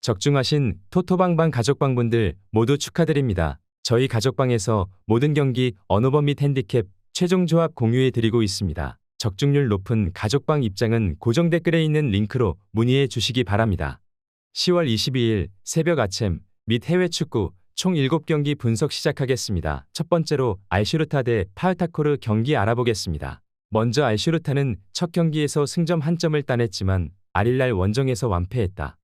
적중하신 토토방방 가족방분들 모두 축하드립니다. 저희 가족방에서 모든 경기 언오버 및 핸디캡 최종 조합 공유해 드리고 있습니다. 적중률 높은 가족방 입장은 고정 댓글에 있는 링크로 문의해 주시기 바랍니다. 10월 22일 새벽 아침 및 해외 축구 총 7경기 분석 시작하겠습니다. 첫 번째로 알슈르타 대 파흐타코르 경기 알아보겠습니다. 먼저 알슈르타는 첫 경기에서 승점 1점을 따냈지만 아릴날 원정에서 완패했다.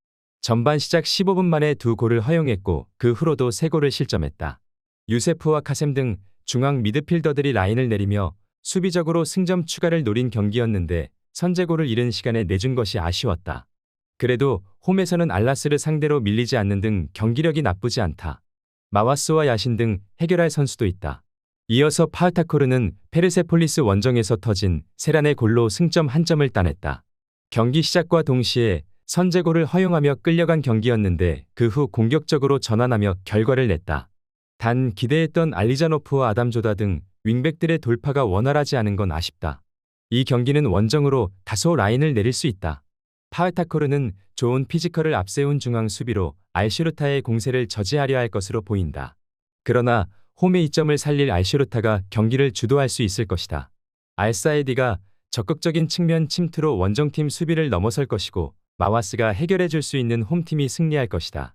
전반 시작 15분 만에 2골을 허용했고 그 후로도 3골을 실점했다. 유세프와 카셈 등 중앙 미드필더들이 라인을 내리며 수비적으로 승점 추가를 노린 경기였는데 선제골을 이른 시간에 내준 것이 아쉬웠다. 그래도 홈에서는 알라스를 상대로 밀리지 않는 등 경기력이 나쁘지 않다. 마와스와 야신 등 해결할 선수도 있다. 이어서 파흐타코르는 페르세폴리스 원정에서 터진 세란의 골로 승점 1점을 따냈다. 경기 시작과 동시에 선제골을 허용하며 끌려간 경기였는데 그 후 공격적으로 전환하며 결과를 냈다. 단 기대했던 알리자노프와 아담조다 등 윙백들의 돌파가 원활하지 않은 건 아쉽다. 이 경기는 원정으로 다소 라인을 내릴 수 있다. 파흐타코르는 좋은 피지컬을 앞세운 중앙 수비로 알슈르타의 공세를 저지하려 할 것으로 보인다. 그러나 홈의 이점을 살릴 알슈르타가 경기를 주도할 수 있을 것이다. 알사에디가 적극적인 측면 침투로 원정팀 수비를 넘어설 것이고 마와스가 해결해 줄 수 있는 홈팀이 승리할 것이다.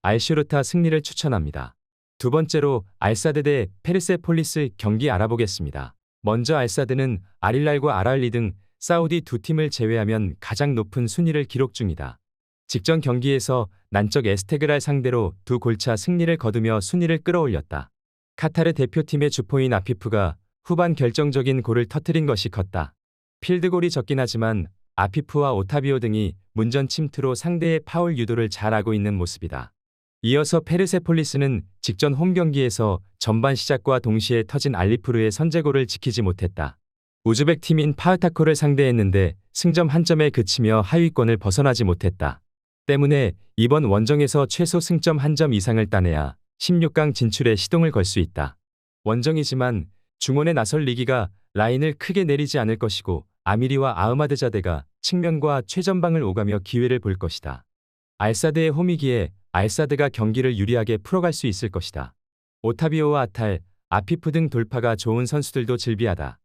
알슈르타 승리를 추천합니다. 두 번째로 알사드 대 페르세폴리스 경기 알아보겠습니다. 먼저 알사드는 아릴랄과 아랄리 등 사우디 두 팀을 제외하면 가장 높은 순위를 기록 중이다. 직전 경기에서 난적 에스테그랄 상대로 2골차 승리를 거두며 순위를 끌어올렸다. 카타르 대표팀의 주포인 아피프가 후반 결정적인 골을 터뜨린 것이 컸다. 필드골이 적긴 하지만 아피프와 오타비오 등이 문전 침투로 상대의 파울 유도를 잘하고 있는 모습이다. 이어서 페르세폴리스는 직전 홈 경기에서 전반 시작과 동시에 터진 알리푸르의 선제골을 지키지 못했다. 우즈벡 팀인 파흐타코를 상대했는데 승점 1점에 그치며 하위권을 벗어나지 못했다. 때문에 이번 원정에서 최소 승점 1점 이상을 따내야 16강 진출에 시동을 걸 수 있다. 원정이지만 중원에 나설 리기가 라인을 크게 내리지 않을 것이고 아미리와 아흐마드자데가 측면과 최전방을 오가며 기회를 볼 것이다. 알사드의 홈이기에 알사드가 경기를 유리하게 풀어갈 수 있을 것이다. 오타비오와 아탈, 아피프 등 돌파가 좋은 선수들도 즐비하다.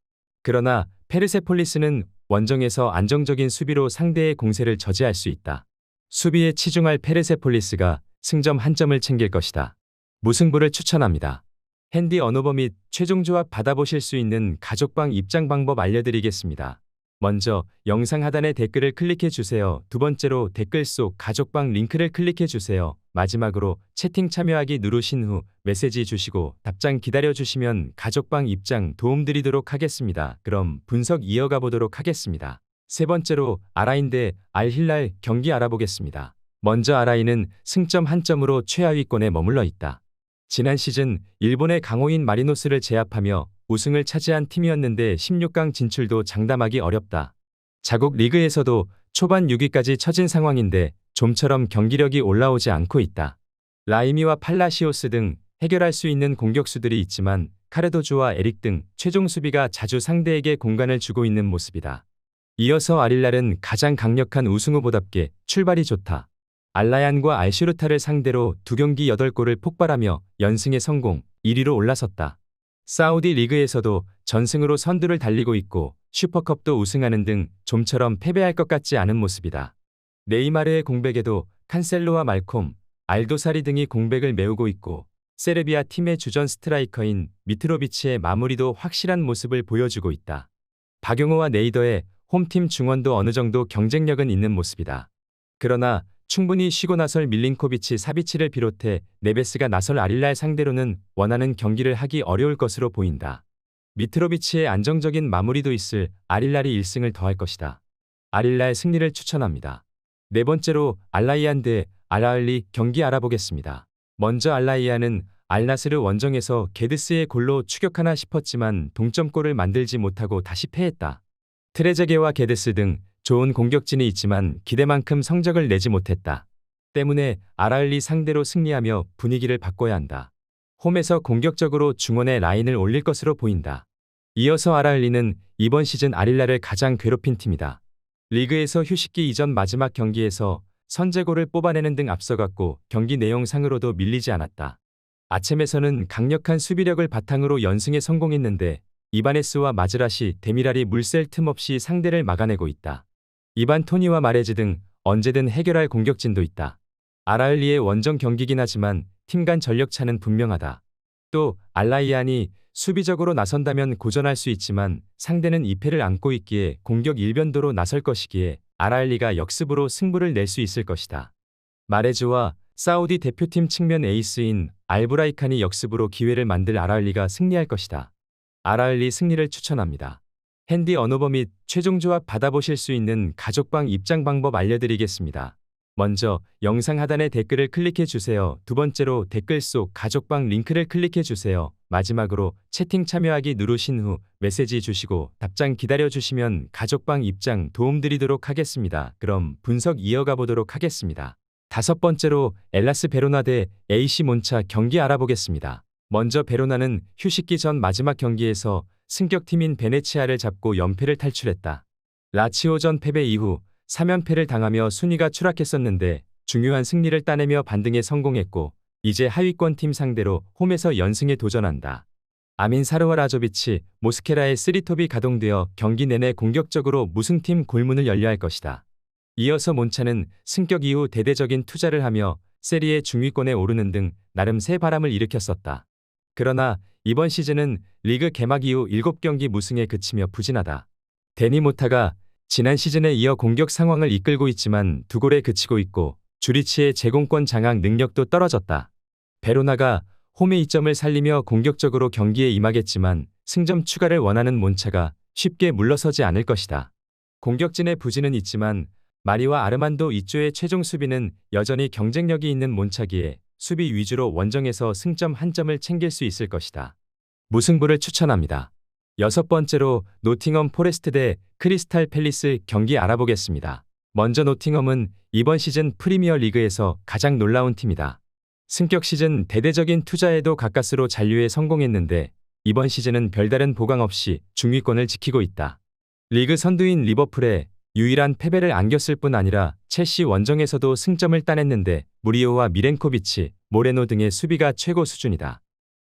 그러나 페르세폴리스는 원정에서 안정적인 수비로 상대의 공세를 저지할 수 있다. 수비에 치중할 페르세폴리스가 승점 1점을 챙길 것이다. 무승부를 추천합니다. 핸디 언오버 및 최종 조합 받아보실 수 있는 가족방 입장 방법 알려드리겠습니다. 먼저 영상 하단에 댓글을 클릭해 주세요. 두 번째로 댓글 속 가족방 링크를 클릭해 주세요. 마지막으로 채팅 참여하기 누르신 후 메시지 주시고 답장 기다려 주시면 가족방 입장 도움드리도록 하겠습니다. 그럼 분석 이어가 보도록 하겠습니다. 세 번째로 아라인 대 알힐랄 경기 알아보겠습니다. 먼저 아라인은 승점 1점으로 최하위권에 머물러 있다. 지난 시즌 일본의 강호인 마리노스를 제압하며 우승을 차지한 팀이었는데 16강 진출도 장담하기 어렵다. 자국 리그에서도 초반 6위까지 처진 상황인데 좀처럼 경기력이 올라오지 않고 있다. 라이미와 팔라시오스 등 해결할 수 있는 공격수들이 있지만 카르도주와 에릭 등 최종 수비가 자주 상대에게 공간을 주고 있는 모습이다. 이어서 아릴랄은 가장 강력한 우승 후보답게 출발이 좋다. 알라얀과 알슈르타를 상대로 2경기 8골을 폭발하며 연승에 성공, 1위로 올라섰다. 사우디 리그에서도 전승으로 선두를 달리고 있고 슈퍼컵도 우승하는 등 좀처럼 패배할 것 같지 않은 모습이다. 네이마르의 공백에도 칸셀로와 말콤, 알도사리 등이 공백을 메우고 있고 세르비아 팀의 주전 스트라이커인 미트로비치의 마무리도 확실한 모습을 보여주고 있다. 박용호와 네이더의 홈팀 중원도 어느 정도 경쟁력은 있는 모습이다. 그러나 충분히 쉬고 나설 밀린코비치 사비치를 비롯해 네베스가 나설 아릴랄 상대로는 원하는 경기를 하기 어려울 것으로 보인다. 미트로비치의 안정적인 마무리도 있을 아릴랄이 1승을 더할 것이다. 아릴랄 승리를 추천합니다. 네 번째로 알라이안 대 알아흘리 경기 알아보겠습니다. 먼저 알라이안은 알나스르 원정에서 게드스의 골로 추격하나 싶었지만 동점골을 만들지 못하고 다시 패했다. 트레제게와 게드스 등 좋은 공격진이 있지만 기대만큼 성적을 내지 못했다. 때문에 아라흘리 상대로 승리하며 분위기를 바꿔야 한다. 홈에서 공격적으로 중원의 라인을 올릴 것으로 보인다. 이어서 아라흘리는 이번 시즌 아릴라를 가장 괴롭힌 팀이다. 리그에서 휴식기 이전 마지막 경기에서 선제골을 뽑아내는 등 앞서갔고 경기 내용상으로도 밀리지 않았다. 아츰에서는 강력한 수비력을 바탕으로 연승에 성공했는데 이바네스와 마즈라시, 데미랄이 물샐 틈 없이 상대를 막아내고 있다. 이반 토니와 마레즈 등 언제든 해결할 공격진도 있다. 알라흘리의 원정 경기긴 하지만 팀 간 전력 차는 분명하다. 또 알라이안이 수비적으로 나선다면 고전할 수 있지만 상대는 2패를 안고 있기에 공격 일변도로 나설 것이기에 알라흘리가 역습으로 승부를 낼 수 있을 것이다. 마레즈와 사우디 대표팀 측면 에이스인 알브라이칸이 역습으로 기회를 만들 알라흘리가 승리할 것이다. 알라흘리 승리를 추천합니다. 핸디 언오버 및 최종 조합 받아보실 수 있는 가족방 입장 방법 알려드리겠습니다. 먼저 영상 하단의 댓글을 클릭해 주세요. 두 번째로 댓글 속 가족방 링크를 클릭해 주세요. 마지막으로 채팅 참여하기 누르신 후 메시지 주시고 답장 기다려 주시면 가족방 입장 도움드리도록 하겠습니다. 그럼 분석 이어가 보도록 하겠습니다. 다섯 번째로 엘라스 베로나 대 AC 몬차 경기 알아보겠습니다. 먼저 베로나는 휴식기 전 마지막 경기에서 승격팀인 베네치아를 잡고 연패를 탈출했다. 라치오전 패배 이후 3연패를 당하며 순위가 추락했었는데 중요한 승리를 따내며 반등에 성공했고 이제 하위권 팀 상대로 홈에서 연승에 도전한다. 아민 사르와라조비치, 모스케라의 쓰리톱이 가동되어 경기 내내 공격적으로 무승팀 골문을 열려할 것이다. 이어서 몬차는 승격 이후 대대적인 투자를 하며 세리에 중위권에 오르는 등 나름 새 바람을 일으켰었다. 그러나 이번 시즌은 리그 개막 이후 7경기 무승에 그치며 부진하다. 데니 모타가 지난 시즌에 이어 공격 상황을 이끌고 있지만 2골에 그치고 있고 주리치의 제공권 장악 능력도 떨어졌다. 베로나가 홈의 이점을 살리며 공격적으로 경기에 임하겠지만 승점 추가를 원하는 몬차가 쉽게 물러서지 않을 것이다. 공격진의 부진은 있지만 마리와 아르만도 이조의 최종 수비는 여전히 경쟁력이 있는 몬차기에 수비 위주로 원정에서 승점 1점을 챙길 수 있을 것이다. 무승부를 추천합니다. 여섯 번째로 노팅엄 포레스트 대 크리스탈 팰리스 경기 알아보겠습니다. 먼저 노팅엄은 이번 시즌 프리미어 리그에서 가장 놀라운 팀이다. 승격 시즌 대대적인 투자에도 가까스로 잔류에 성공했는데 이번 시즌은 별다른 보강 없이 중위권을 지키고 있다. 리그 선두인 리버풀에 유일한 패배를 안겼을 뿐 아니라 첼시 원정에서도 승점을 따냈는데 무리오와 미렌코비치, 모레노 등의 수비가 최고 수준이다.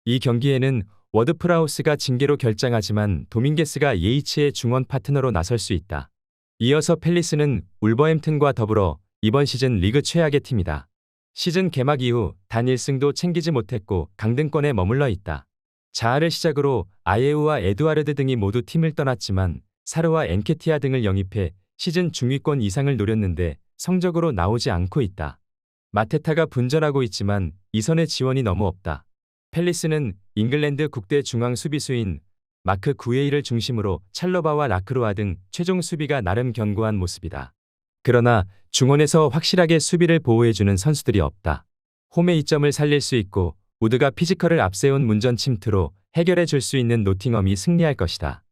이 경기에는 워드프라우스가 징계로 결장하지만 도밍게스가 예이치의 중원 파트너로 나설 수 있다. 이어서 팰리스는 울버햄튼과 더불어 이번 시즌 리그 최악의 팀이다. 시즌 개막 이후 단 1승도 챙기지 못했고 강등권에 머물러 있다. 자아를 시작으로 아예우와 에두아르드 등이 모두 팀을 떠났지만 사르와 엔케티아 등을 영입해 시즌 중위권 이상을 노렸는데 성적으로 나오지 않고 있다. 마테타가 분전하고 있지만 이선의 지원이 너무 없다. 팰리스는 잉글랜드 국대 중앙 수비수인 마크 구에이를 중심으로 찰러바와 라크로아 등 최종 수비가 나름 견고한 모습이다. 그러나 중원에서 확실하게 수비를 보호해주는 선수들이 없다. 홈의 이점을 살릴 수 있고 우드가 피지컬을 앞세운 문전 침투로 해결해 줄 수 있는 노팅엄이 승리할 것이다.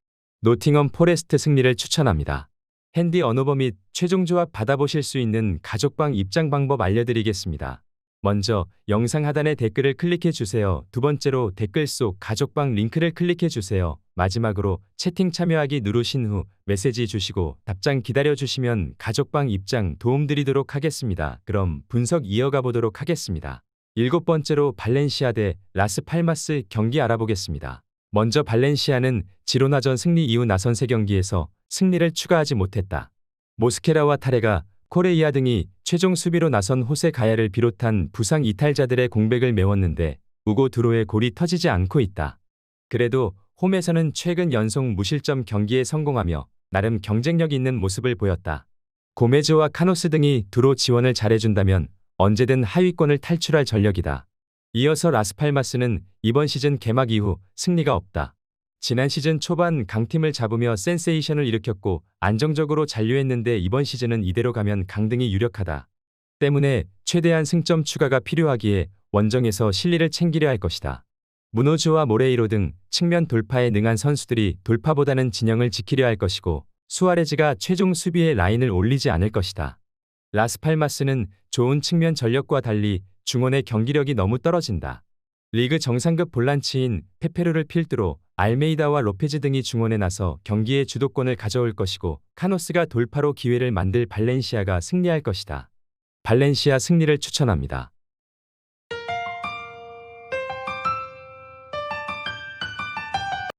노팅엄 포레스트 승리를 추천합니다. 핸디 언오버 및 최종 조합 받아보실 수 있는 가족방 입장 방법 알려드리겠습니다. 먼저 영상 하단의 댓글을 클릭해 주세요. 두 번째로 댓글 속 가족방 링크를 클릭해 주세요. 마지막으로 채팅 참여하기 누르신 후 메시지 주시고 답장 기다려 주시면 가족방 입장 도움드리도록 하겠습니다. 그럼 분석 이어가 보도록 하겠습니다. 일곱 번째로 발렌시아 대 라스팔마스 경기 알아보겠습니다. 먼저 발렌시아는 지로나전 승리 이후 나선 3경기에서 승리를 추가하지 못했다. 모스케라와 타레가, 코레이아 등이 최종 수비로 나선 호세 가야를 비롯한 부상 이탈자들의 공백을 메웠는데 우고 드로의 골이 터지지 않고 있다. 그래도 홈에서는 최근 연속 무실점 경기에 성공하며 나름 경쟁력 있는 모습을 보였다. 고메즈와 카노스 등이 드로 지원을 잘해준다면 언제든 하위권을 탈출할 전력이다. 이어서 라스팔마스는 이번 시즌 개막 이후 승리가 없다. 지난 시즌 초반 강팀을 잡으며 센세이션을 일으켰고 안정적으로 잔류했는데 이번 시즌은 이대로 가면 강등이 유력하다. 때문에 최대한 승점 추가가 필요하기에 원정에서 실리를 챙기려 할 것이다. 무노즈와 모레이로 등 측면 돌파에 능한 선수들이 돌파보다는 진영을 지키려 할 것이고 수아레즈가 최종 수비에 라인을 올리지 않을 것이다. 라스팔마스는 좋은 측면 전력과 달리 중원의 경기력이 너무 떨어진다. 리그 정상급 볼란치인 페페루를 필두로 알메이다와 로페즈 등이 중원에 나서 경기의 주도권을 가져올 것이고 카노스가 돌파로 기회를 만들 발렌시아가 승리할 것이다. 발렌시아 승리를 추천합니다.